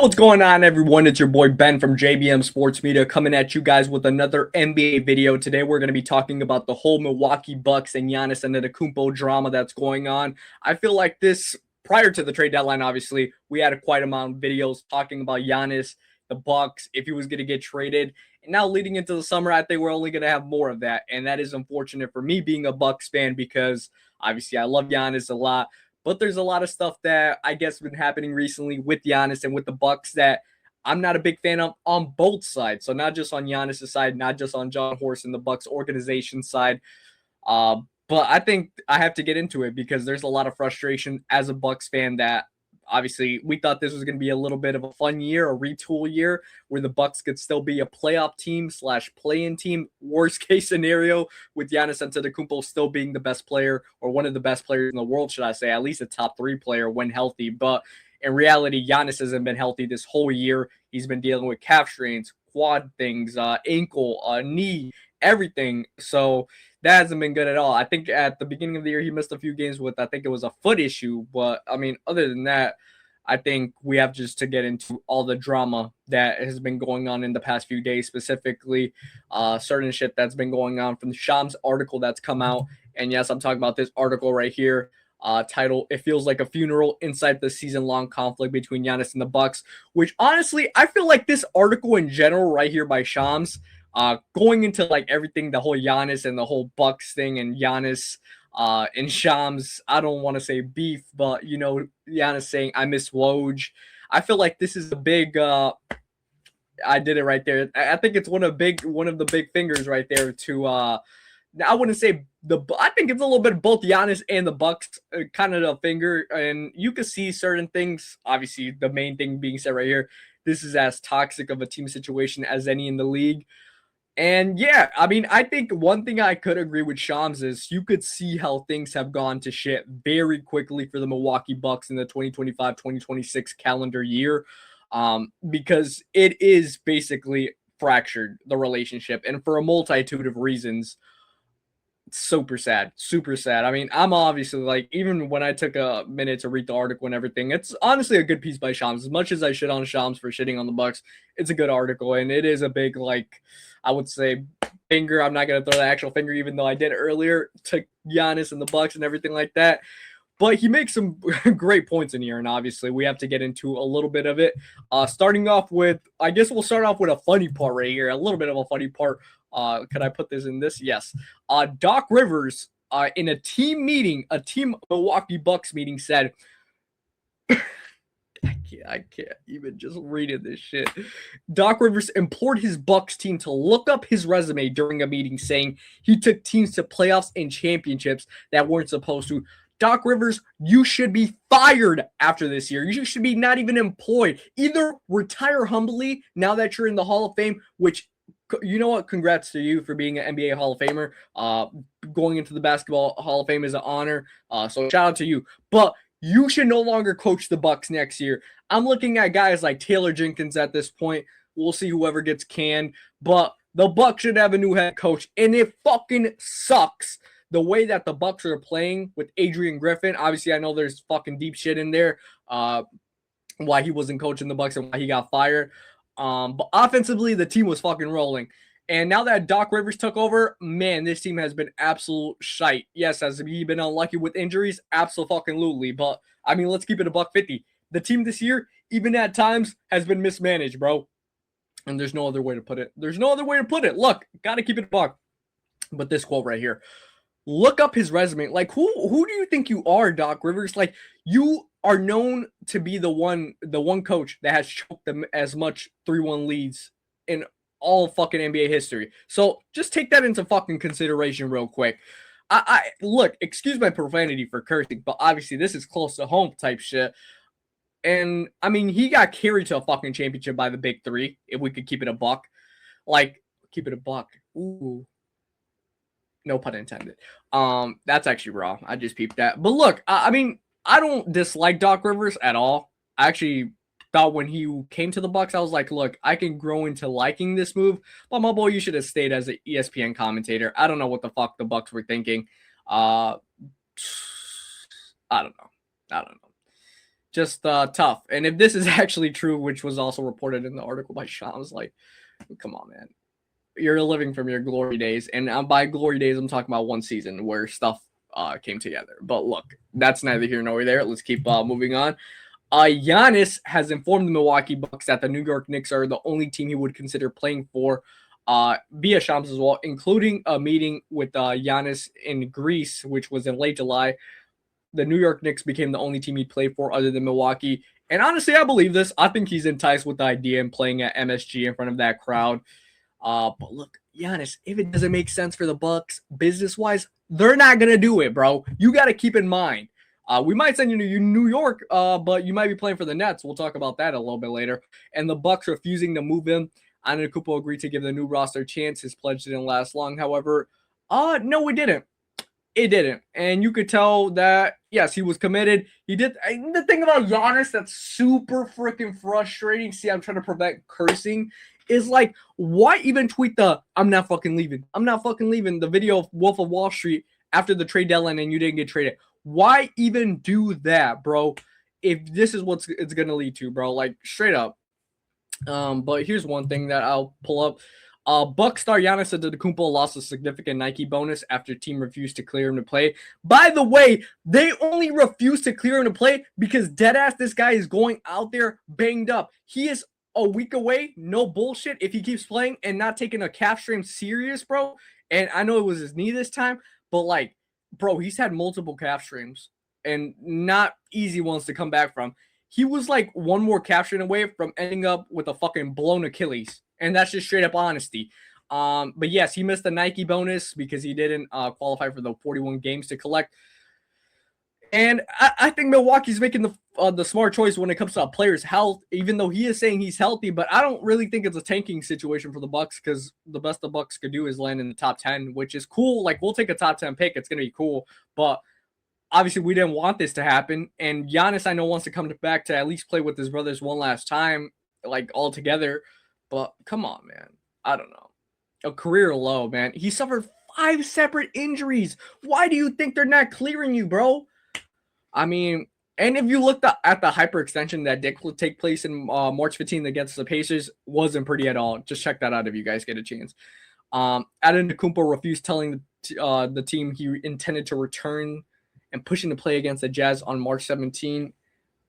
What's going on, everyone? It's your boy Ben from JBM Sports Media coming at you guys with another NBA video. Today, we're going to be talking about the whole Milwaukee Bucks and Giannis Antetokounmpo drama that's going on. I feel like this, prior to the trade deadline, obviously, we had a quite amount of videos talking about Giannis, the Bucks, if he was going to get traded. And now, leading into the summer, I think we're only going to have more of that. And that is unfortunate for me being a Bucks fan because, obviously, I love Giannis a lot. But there's a lot of stuff that I guess been happening recently with Giannis and with the Bucks that I'm not a big fan of on both sides. So not just on Giannis' side, not just on John Horst and the Bucks organization side. But I think I have to get into it because there's a lot of frustration as a Bucks fan that obviously we thought this was going to be a little bit of a fun year, a retool year where the Bucks could still be a playoff team / play-in team. Worst case scenario with Giannis Antetokounmpo still being the best player or one of the best players in the world, should I say, at least a top 3 player when healthy. But in reality, Giannis hasn't been healthy this whole year. He's been dealing with calf strains, quad things, ankle, knee, everything. So that hasn't been good at all. I think at the beginning of the year, he missed a few games with, I think it was a foot issue. But, I mean, other than that, I think we have just to get into all the drama that has been going on in the past few days, specifically certain shit that's been going on from the Shams article that's come out. And yes, I'm talking about this article right here. Title, It Feels Like a Funeral Inside the Season-Long Conflict Between Giannis and the Bucks, which honestly, I feel like this article in general right here by Shams, going into like everything, the whole Giannis and the whole Bucks thing and Giannis and Shams, I don't want to say beef, but you know, Giannis saying I miss Woj. I feel like this is a big I did it right there. I think it's one of the big fingers right there to I wouldn't say I think it's a little bit of both Giannis and the Bucks, kind of the finger, and you can see certain things. Obviously, the main thing being said right here, this is as toxic of a team situation as any in the league. And yeah, I mean, I think one thing I could agree with Shams is you could see how things have gone to shit very quickly for the Milwaukee Bucks in the 2025-2026 calendar year, because it is basically fractured, the relationship, and for a multitude of reasons. Super sad, super sad. I mean, I'm obviously like, even when I took a minute to read the article and everything, it's honestly a good piece by Shams. As much as I shit on Shams for shitting on the Bucks, it's a good article, and it is a big, like, I would say, finger. I'm not gonna throw the actual finger, even though I did earlier, to Giannis and the Bucks and everything like that. But he makes some great points in here, and obviously we have to get into a little bit of it. Starting off with, I guess we'll start off with a funny part right here, a little bit of a funny part. Could I put this in this? Yes. Doc Rivers, in a team meeting, a team Milwaukee Bucks meeting, said, I can't even just reading this shit. Doc Rivers implored his Bucks team to look up his resume during a meeting, saying he took teams to playoffs and championships that weren't supposed to. Doc Rivers, you should be fired after this year. You should be not even employed. Either retire humbly now that you're in the Hall of Fame, which, you know what? Congrats to you for being an NBA Hall of Famer. Going into the Basketball Hall of Fame is an honor. So shout out to you. But you should no longer coach the Bucks next year. I'm looking at guys like Taylor Jenkins at this point. We'll see whoever gets canned. But the Bucks should have a new head coach. And it fucking sucks the way that the Bucks are playing with Adrian Griffin. Obviously, I know there's fucking deep shit in there. Why he wasn't coaching the Bucks and why he got fired. But offensively, the team was fucking rolling. And now that Doc Rivers took over, man, this team has been absolute shite. Yes, has he been unlucky with injuries? Absolutely. But, I mean, let's keep it a $150. The team this year, even at times, has been mismanaged, bro. And there's no other way to put it. There's no other way to put it. Look, got to keep it a buck. But this quote right here. Look up his resume. Like, who do you think you are, Doc Rivers? Like, you are known to be the one coach that has choked them as much 3-1 leads in all fucking NBA history. So just take that into fucking consideration real quick. I look, excuse my profanity for cursing, but obviously this is close to home type shit. And I mean, he got carried to a fucking championship by the big three, if we could keep it a buck. Like, keep it a buck. Ooh. No pun intended. That's actually wrong. I just peeped that. But look, I mean, I don't dislike Doc Rivers at all. I actually thought when he came to the Bucks, I was like, look, I can grow into liking this move. But my boy, you should have stayed as an ESPN commentator. I don't know what the fuck the Bucks were thinking. I don't know. just tough. And if this is actually true, which was also reported in the article by Sean, I was like, come on, man. You're living from your glory days. And by glory days, I'm talking about one season where stuff came together. But look, that's neither here nor there. Let's keep moving on. Giannis has informed the Milwaukee Bucks that the New York Knicks are the only team he would consider playing for via Shams as well, including a meeting with Giannis in Greece, which was in late July. The New York Knicks became the only team he'd play for other than Milwaukee. And honestly, I believe this. I think he's enticed with the idea and playing at MSG in front of that crowd. But look, Giannis, if it doesn't make sense for the Bucks business-wise, they're not going to do it, bro. You got to keep in mind. We might send you to New York, but you might be playing for the Nets. We'll talk about that a little bit later. And the Bucks refusing to move him. Antetokounmpo agreed to give the new roster a chance. His pledge didn't last long, however. No, it didn't. It didn't. And you could tell that, yes, he was committed. He did. The thing about Giannis that's super freaking frustrating, see, I'm trying to prevent cursing, is like, why even tweet the, I'm not fucking leaving. I'm not fucking leaving. The video of Wolf of Wall Street after the trade deadline and you didn't get traded. Why even do that, bro? If this is what it's going to lead to, bro, like straight up. But here's one thing that I'll pull up. Bucks star Giannis Antetokounmpo lost a significant Nike bonus after team refused to clear him to play. By the way, they only refused to clear him to play because deadass this guy is going out there banged up. He is a week away, no bullshit, if he keeps playing and not taking a calf strain serious, bro. And I know it was his knee this time, but like, bro, he's had multiple calf strains and not easy ones to come back from. He was like one more calf strain away from ending up with a fucking blown Achilles. And that's just straight up honesty. But yes, he missed the Nike bonus because he didn't qualify for the 41 games to collect. And I think Milwaukee's making the smart choice when it comes to a player's health, even though he is saying he's healthy. But I don't really think it's a tanking situation for the Bucks because the best the Bucks could do is land in the top 10, which is cool. Like, we'll take a top 10 pick. It's going to be cool. But obviously, we didn't want this to happen. And Giannis, I know, wants to come back to at least play with his brothers one last time, like all together. But come on, man. I don't know. A career low, man. He suffered 5 separate injuries. Why do you think they're not clearing you, bro? I mean, and if you looked at the hyperextension that did take place in March 15th against the Pacers, wasn't pretty at all. Just check that out if you guys get a chance. Antetokounmpo refused telling the team he intended to return and pushing to play against the Jazz on March 17th.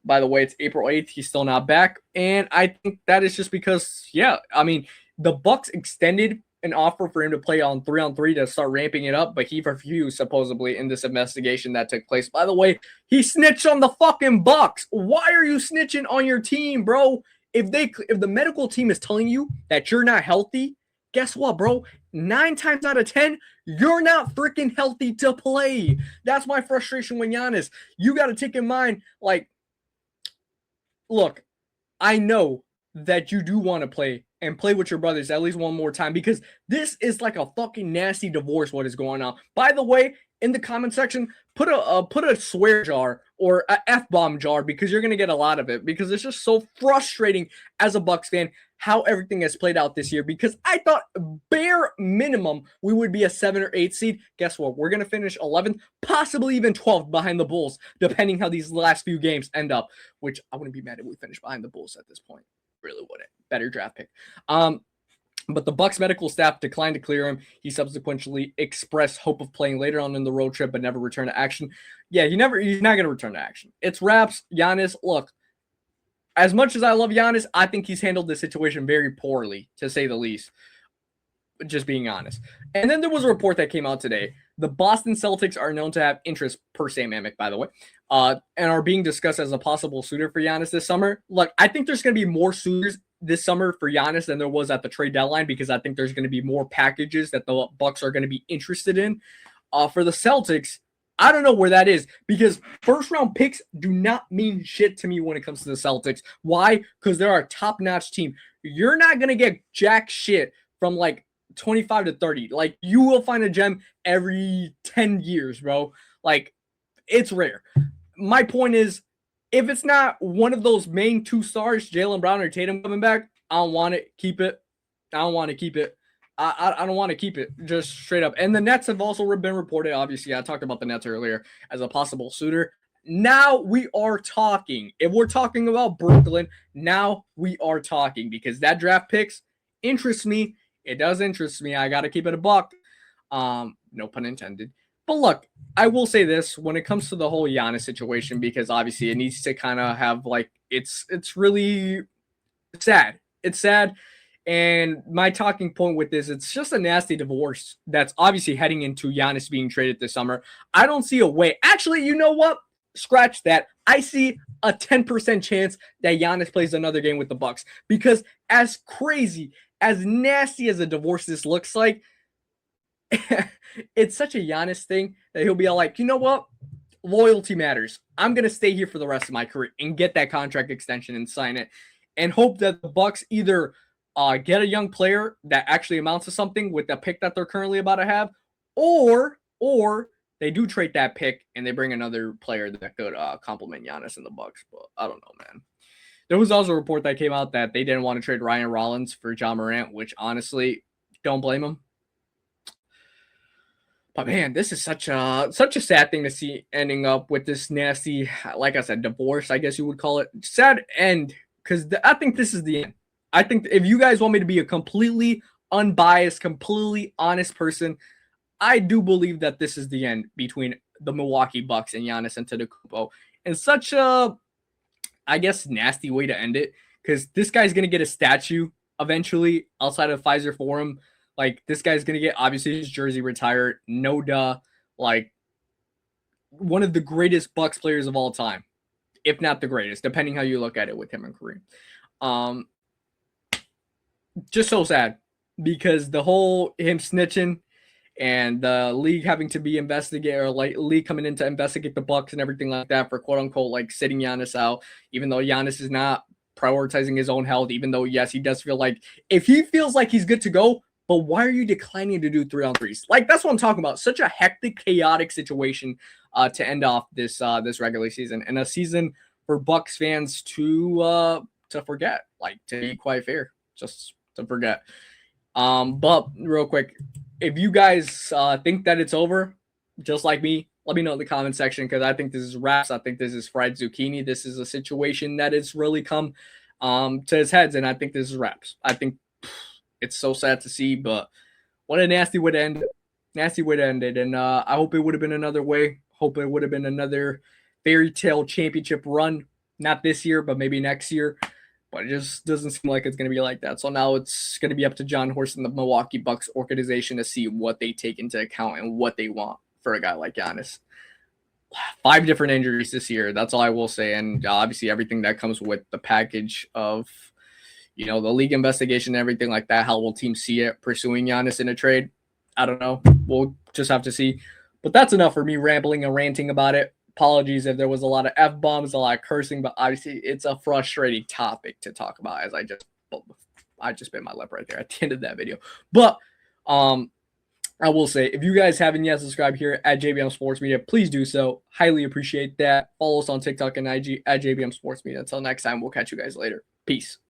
By the way, it's April 8th. He's still not back. And I think that is just because, yeah, I mean, the Bucks extended an offer for him to play on 3-on-3 to start ramping it up, but he refused, supposedly, in this investigation that took place. By the way, he snitched on the fucking Bucks. Why are you snitching on your team, bro? If the medical team is telling you that you're not healthy, guess what, bro? 9 times out of 10, you're not freaking healthy to play. That's my frustration with Giannis. You got to take in mind, like, look, I know that you do want to play and play with your brothers at least one more time because this is like a fucking nasty divorce what is going on. By the way, in the comment section, put a swear jar or a F-bomb jar because you're going to get a lot of it because it's just so frustrating as a Bucks fan how everything has played out this year because I thought bare minimum we would be a 7 or 8 seed. Guess what? We're going to finish 11th, possibly even 12th behind the Bulls, depending how these last few games end up, which I wouldn't be mad if we finish behind the Bulls at this point. Really wouldn't. Better draft pick. But the Bucks medical staff declined to clear him. He subsequently expressed hope of playing later on in the road trip, but never returned to action. Yeah, he's not going to return to action. It's wraps. Giannis, look, as much as I love Giannis, I think he's handled this situation very poorly, to say the least. Just being honest. And then there was a report that came out today. The Boston Celtics are known to have interest, per Sam Amick, by the way, and are being discussed as a possible suitor for Giannis this summer. Look, I think there's going to be more suitors this summer for Giannis than there was at the trade deadline because I think there's going to be more packages that the Bucks are going to be interested in. For the Celtics, I don't know where that is because first-round picks do not mean shit to me when it comes to the Celtics. Why? Because they're a top-notch team. You're not going to get jack shit from like 25 to 30. Like, you will find a gem every 10 years, bro. Like, it's rare. My point is, if it's not one of those main 2 stars, Jaylen Brown or Tatum coming back, I don't want it. Keep it. I don't want to keep it. I don't want to keep it, just straight up. And the Nets have also been reported, obviously, I talked about the Nets earlier, as a possible suitor. Now we are talking. If we're talking about Brooklyn, now we are talking because that draft picks interests me. It does interest me. I got to keep it a buck. No pun intended. But look, I will say this when it comes to the whole Giannis situation, because obviously it needs to kind of have like it's really sad. It's sad. And my talking point with this, it's just a nasty divorce that's obviously heading into Giannis being traded this summer. I don't see a way. Actually, you know what? Scratch that. I see a 10% chance that Giannis plays another game with the Bucks because as crazy, as nasty as a divorce this looks like, it's such a Giannis thing that he'll be all like, you know what? Loyalty matters. I'm going to stay here for the rest of my career and get that contract extension and sign it and hope that the Bucks either get a young player that actually amounts to something with the pick that they're currently about to have, or they do trade that pick and they bring another player that could complement Giannis in the Bucks. But I don't know, man. There was also a report that came out that they didn't want to trade Ryan Rollins for Ja Morant, which honestly, don't blame him. But man, this is such a sad thing to see ending up with this nasty, like I said, divorce, I guess you would call it. Sad end, because I think this is the end. I think if you guys want me to be a completely unbiased, completely honest person, I do believe that this is the end between the Milwaukee Bucks and Giannis Antetokounmpo. And such a, I guess, nasty way to end it, because this guy's going to get a statue eventually outside of Pfizer Forum. Like, this guy's going to get, obviously, his jersey retired. No duh. Like, one of the greatest Bucks players of all time, if not the greatest, depending how you look at it with him and Kareem. Just so sad because the whole him snitching and the league having to be investigated, or like league coming in to investigate the Bucks and everything like that for quote unquote like sitting Giannis out, even though Giannis is not prioritizing his own health, even though yes, he does feel like if he feels like he's good to go, but why are you declining to do 3-on-3s? Like, that's what I'm talking about. Such a hectic, chaotic situation to end off this regular season, and a season for Bucks fans to forget, like, to be quite fair, just to forget. But real quick, if you guys think that it's over, just like me, let me know in the comment section, because I think this is wraps. I think this is fried zucchini. This is a situation that has really come to its heads, and I think this is wraps. I think it's so sad to see, but what a nasty way to end it. Nasty way to end it. And I hope it would have been another way. Hope it would have been another fairy tale championship run. Not this year, but maybe next year. But it just doesn't seem like it's going to be like that. So now it's going to be up to John Horst and the Milwaukee Bucks organization to see what they take into account and what they want for a guy like Giannis. 5 different injuries this year. That's all I will say. And obviously everything that comes with the package of, you know, the league investigation and everything like that. How will teams see it pursuing Giannis in a trade? I don't know. We'll just have to see. But that's enough for me rambling and ranting about it. Apologies if there was a lot of F-bombs, a lot of cursing, but obviously it's a frustrating topic to talk about, as I just bit my lip right there at the end of that video. But I will say, if you guys haven't yet subscribed here at JBM Sports Media, please do so. Highly appreciate that. Follow us on TikTok and IG at JBM Sports Media. Until next time, we'll catch you guys later. Peace.